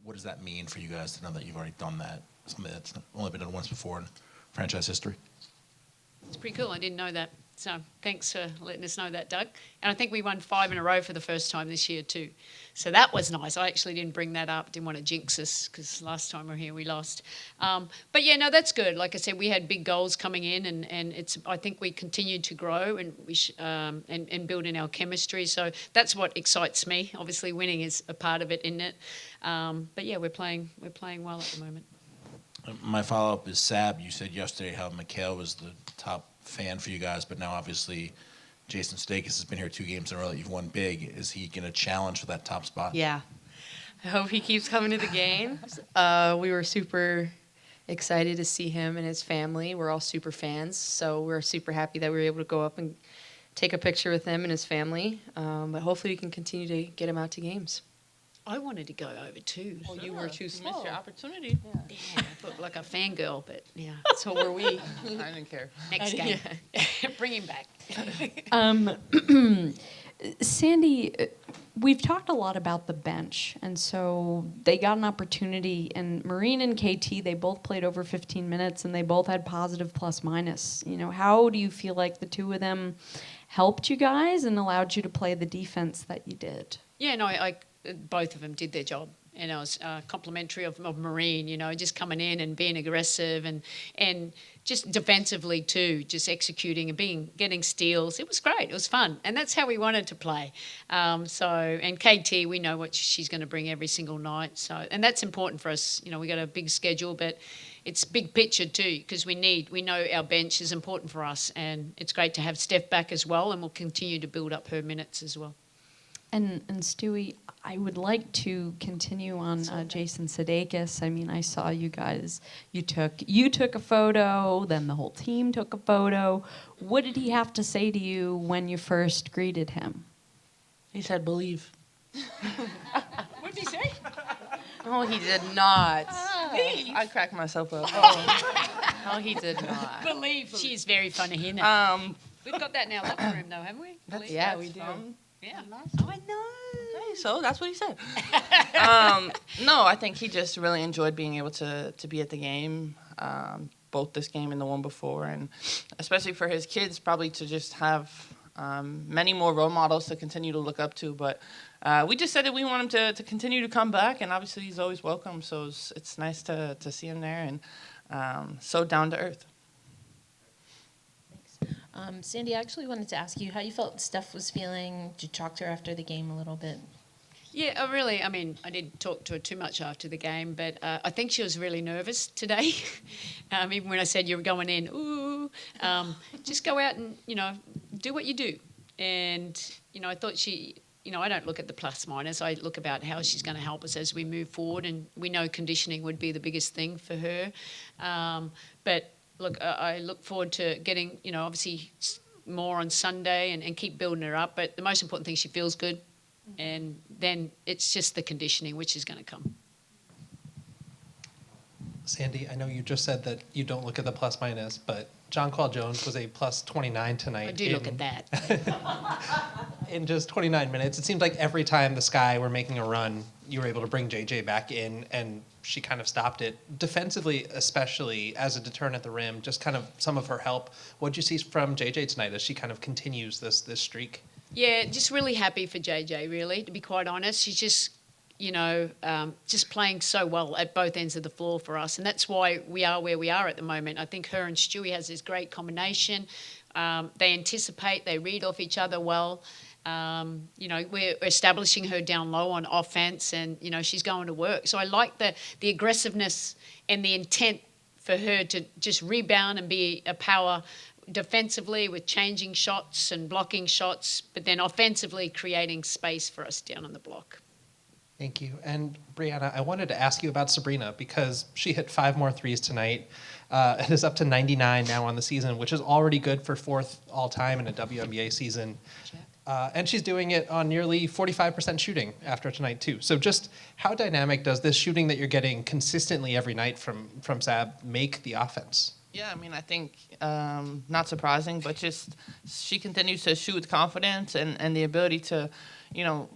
what does that mean for you guys to know that you've already done that? Something that's only been done once before in franchise history. It's pretty cool. I didn't know that. So thanks for letting us know that, Doug. And I think we won 5 in a row for the first time this year too. So that was nice. I actually didn't bring that up. Didn't want to jinx us because last time we were here we lost. But yeah, no, that's good. Like I said, we had big goals coming in, and it's. I think we continued to grow and and build in our chemistry. So that's what excites me. Obviously, winning is a part of it, isn't it? But yeah, we're playing well at the moment. My follow-up is Sab. You said yesterday how Mikhail was the top fan for you guys, but now obviously Jason Sudeikis has been here 2 games in a row that you've won big. Is he going to challenge for that top spot? Yeah. I hope he keeps coming to the games. We were super excited to see him and his family. We're all super fans, so we're super happy that we were able to go up and take a picture with him and his family. But hopefully we can continue to get him out to games. I wanted to go over too. Oh, you were too slow. Missed your opportunity. Yeah, I look like a fangirl, but yeah. So were we. I didn't care. Next game. Bring him back. Sandy, we've talked a lot about the bench, and so they got an opportunity, and Marine and KT, they both played over 15 minutes, and they both had positive plus-minus. You know, how do you feel like the two of them helped you guys and allowed you to play the defense that you did? Yeah, no, I both of them did their job. And I was complimentary of Marine, you know, just coming in and being aggressive and just defensively too, just executing and getting steals. It was great. It was fun. And that's how we wanted to play. And KT, we know what she's going to bring every single night. So, and that's important for us. You know, we got a big schedule, but it's big picture too, because we know our bench is important for us. And it's great to have Steph back as well, and we'll continue to build up her minutes as well. And Stewie, I would like to continue on Jason Sudeikis. I mean, I saw you guys. You took a photo. Then the whole team took a photo. What did he have to say to you when you first greeted him? He said, "Believe." What did he say? Oh, he did not. I cracked myself up. Oh, he did not. Believe. She's very funny here now. We've got that in our locker room, though, haven't we? Yeah, we do. Yeah. Oh, I know. Okay, so that's what he said. No, I think he just really enjoyed being able to be at the game, both this game and the one before, and especially for his kids, probably to just have many more role models to continue to look up to. But we just said that we want him to continue to come back, and obviously he's always welcome. So it's nice to see him there, and so down to earth. Sandy, I actually wanted to ask you how you felt Steph was feeling. Did you talk to her after the game a little bit? Yeah, I didn't talk to her too much after the game, but I think she was really nervous today. Even when I said you were going in, just go out and, do what you do. And, I thought she, I don't look at the plus minus. I look about how she's going to help us as we move forward. And we know conditioning would be the biggest thing for her. But look, I look forward to getting, obviously more on Sunday and keep building her up. But the most important thing, she feels good. And then it's just the conditioning, which is going to come. Sandy, I know you just said that you don't look at the plus minus, but Jonquel Jones was a plus 29 tonight. I do look at that. In just 29 minutes. It seemed like every time the Sky were making a run, you were able to bring JJ back in, and she kind of stopped it. Defensively, especially as a deterrent at the rim, just kind of some of her help. What did you see from JJ tonight as she kind of continues this streak? Yeah, just really happy for JJ, really, to be quite honest. She's just, just playing so well at both ends of the floor for us. And that's why we are where we are at the moment. I think her and Stewie has this great combination. They anticipate, they read off each other well. We're establishing her down low on offense, and, she's going to work. So I like the aggressiveness and the intent for her to just rebound and be a power defensively with changing shots and blocking shots, but then offensively creating space for us down on the block. Thank you. And Breanna, I wanted to ask you about Sabrina because she hit 5 more threes tonight. It is up to 99 now on the season, which is already good for 4th all-time in a WNBA season. And she's doing it on nearly 45% shooting after tonight, too. So just how dynamic does this shooting that you're getting consistently every night from Sab make the offense? Yeah, I mean, I think not surprising, but just she continues to shoot with confidence and the ability to,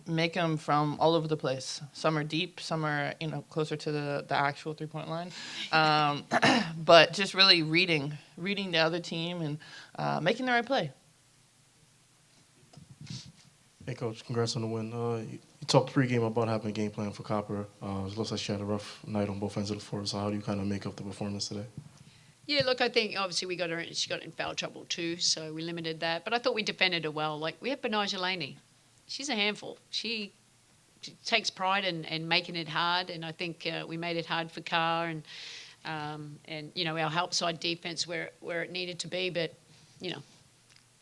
make them from all over the place. Some are deep, some are, closer to the actual three-point line. But just really reading the other team and making the right play. Hey, Coach, congrats on the win. You talked pregame about having a game plan for Copper. It looks like she had a rough night on both ends of the floor, so how do you kind of make up the performance today? Yeah, look, I think obviously she got in foul trouble too, so we limited that. But I thought we defended her well. Like, we have Benaja Laney. She's a handful. She takes pride in making it hard, and I think we made it hard for Carr and our help side defense where it needed to be. But,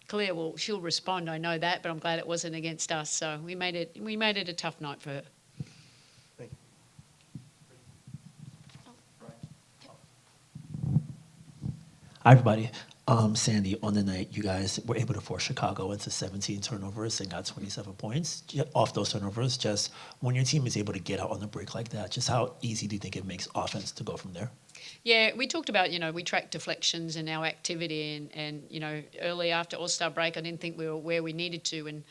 Claire she'll respond, I know that, but I'm glad it wasn't against us. So we made it a tough night for her. Thank you. Hi, everybody. Sandy, on the night, you guys were able to force Chicago into 17 turnovers and got 27 points off those turnovers. Just when your team is able to get out on the break like that, just how easy do you think it makes offense to go from there? Yeah, we talked about, we tracked deflections and our activity and early after All-Star break, I didn't think we were where we needed to.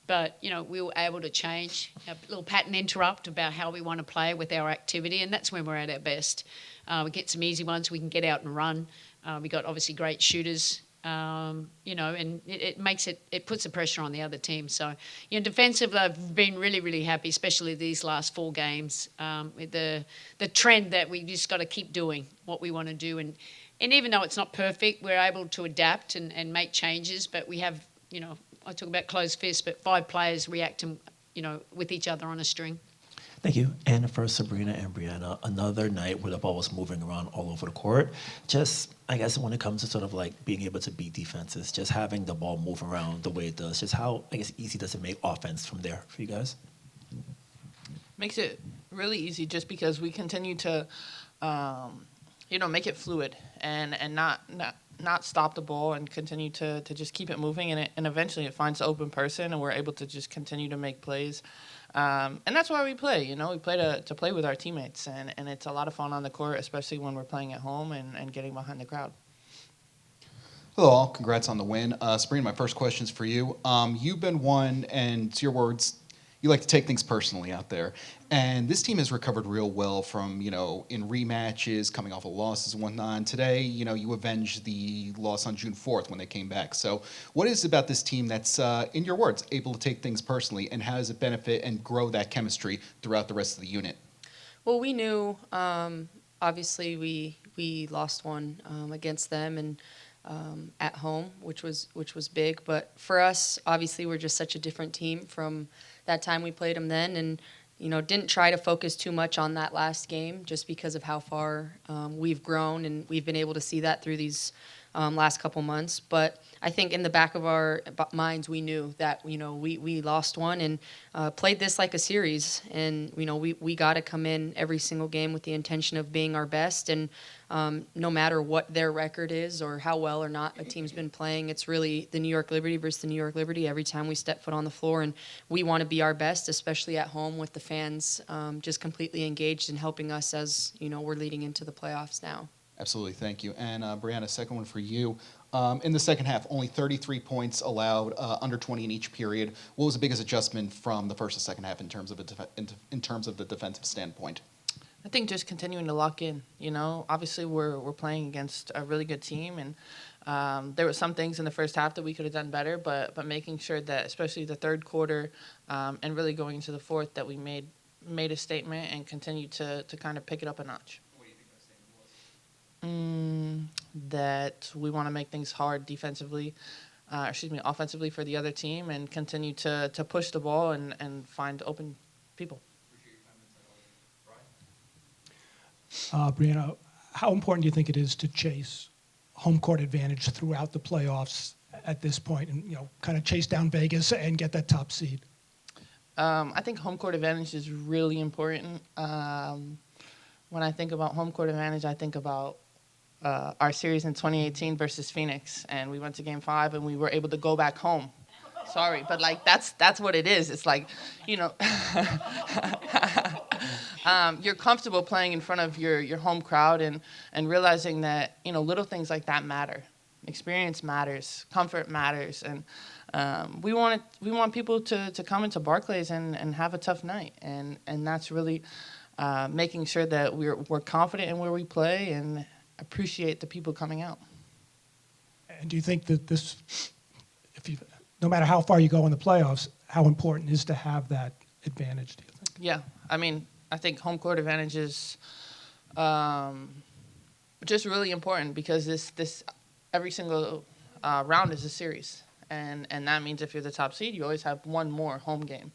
But we were able to change a little pattern interrupt about how we want to play with our activity, and that's when we're at our best. We get some easy ones, we can get out and run. We got obviously great shooters, and it puts the pressure on the other team. So, defensively, I've been really, really happy, especially these last 4 games, with the trend that we just got to keep doing what we want to do. And even though it's not perfect, we're able to adapt and make changes. But we have, I talk about closed fists, but 5 players reacting, with each other on a string. Thank you. And for Sabrina and Breanna, another night where the ball was moving around all over the court. Just, I guess, when it comes to sort of like being able to beat defenses, just having the ball move around the way it does, just how, I guess, easy does it make offense from there for you guys? Makes it really easy just because we continue to, make it fluid and not stop the ball and continue to just keep it moving, and eventually it finds the open person, and we're able to just continue to make plays. And that's why we play. We play to play with our teammates, and it's a lot of fun on the court, especially when we're playing at home and getting behind the crowd. Hello, all. Congrats on the win. Sabrina, my first question is for you. You've been one, and to your words, you like to take things personally out there. And this team has recovered real well from, in rematches, coming off of losses and whatnot. And today, you avenged the loss on June 4th when they came back. So what is it about this team that's, in your words, able to take things personally, and how does it benefit and grow that chemistry throughout the rest of the unit? Well, we knew, obviously, we lost one against them and at home, which was big. But for us, obviously, we're just such a different team from that time we played them then, and didn't try to focus too much on that last game just because of how far we've grown, and we've been able to see that through these last couple months. But I think in the back of our minds, we knew that we lost one and played this like a series, and we got to come in every single game with the intention of being our best. And no matter what their record is or how well or not a team's been playing, it's really the New York Liberty versus the New York Liberty every time we step foot on the floor, and we want to be our best, especially at home with the fans just completely engaged in helping us as we're leading into the playoffs now. Absolutely, thank you. And Breanna, second one for you. In the second half, only 33 points allowed, under 20 in each period. What was the biggest adjustment from the first to second half in terms of the defensive standpoint? I think just continuing to lock in. Obviously we're playing against a really good team, and there were some things in the first half that we could have done better, but making sure that, especially the third quarter, and really going into the fourth, that we made a statement and continued to kind of pick it up a notch. That we want to make things hard offensively for the other team, and continue to push the ball and find open people. Breanna, how important do you think it is to chase home court advantage throughout the playoffs at this point, and kind of chase down Vegas and get that top seed? I think home court advantage is really important. When I think about home court advantage, I think about our series in 2018 versus Phoenix, and we went to Game 5 and we were able to go back home. Sorry, but that's what it is. It's like, you're comfortable playing in front of your home crowd and realizing that, little things like that matter. Experience matters, comfort matters, and we want people to come into Barclays and have a tough night, and that's really making sure that we're confident in where we play and appreciate the people coming out. And do you think that this, no matter how far you go in the playoffs, how important is to have that advantage, do you think? Yeah, I think home court advantage is just really important because this every single round is a series, and that means if you're the top seed, you always have one more home game,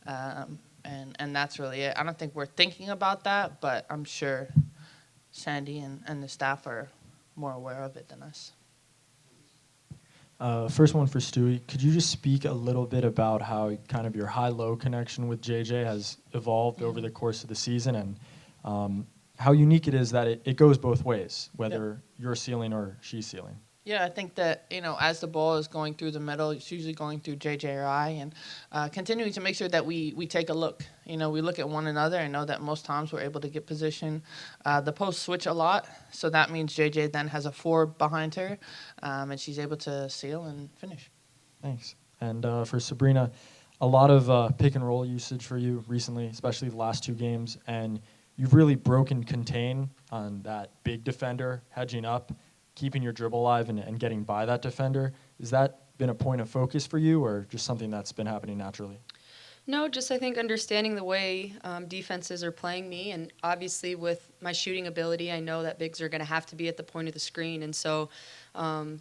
and that's really it. I don't think we're thinking about that, but I'm sure Sandy and the staff are more aware of it than us. First one for Stewie. Could you just speak a little bit about how kind of your high-low connection with JJ has evolved over the course of the season, and how unique it is that it goes both ways, whether you're sealing or she's sealing? Yeah, I think that, as the ball is going through the middle, it's usually going through JJ or I, and continuing to make sure that we take a look. We look at one another and know that most times we're able to get position. The posts switch a lot, so that means JJ then has a 4 behind her, and she's able to seal and finish. Thanks. And for Sabrina, a lot of pick and roll usage for you recently, especially the last 2 games, and you've really broken contain on that big defender, hedging up, keeping your dribble alive and getting by that defender. Has that been a point of focus for you, or just something that's been happening naturally? No, just I think understanding the way defenses are playing me, and obviously with my shooting ability, I know that bigs are going to have to be at the point of the screen, and so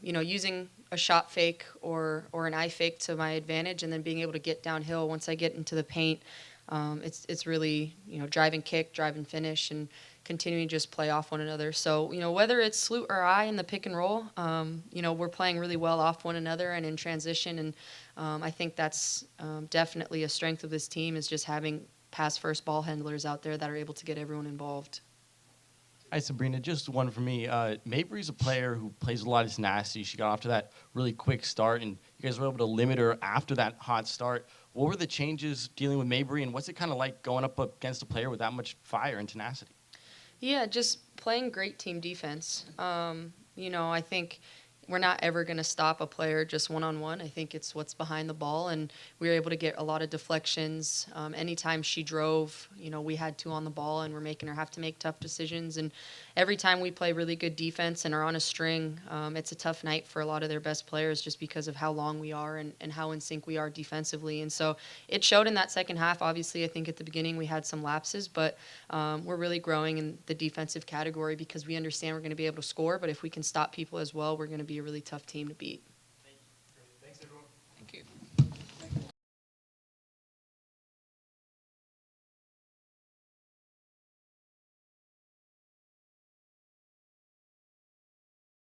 using a shot fake or an eye fake to my advantage, and then being able to get downhill once I get into the paint. It's really drive and kick, drive and finish, and continuing to just play off one another. So whether it's Sloot or I in the pick and roll, we're playing really well off one another and in transition, and I think that's definitely a strength of this team, is just having pass first ball handlers out there that are able to get everyone involved. Hi, Sabrina. Just one for me. Mabry's a player who plays a lot of nasty. She got off to that really quick start, and you guys were able to limit her after that hot start. What were the changes dealing with Mabry, and what's it kind of like going up against a player with that much fire and tenacity? Yeah, just playing great team defense. I think we're not ever going to stop a player just one-on-one. I think it's what's behind the ball, and we were able to get a lot of deflections. Anytime she drove, we had 2 on the ball, and we're making her have to make tough decisions. And every time we play really good defense and are on a string, it's a tough night for a lot of their best players just because of how long we are and how in sync we are defensively. And so it showed in that second half. Obviously, I think at the beginning we had some lapses, but we're really growing in the defensive category because we understand we're going to be able to score, but if we can stop people as well, we're going to be a really tough team to beat.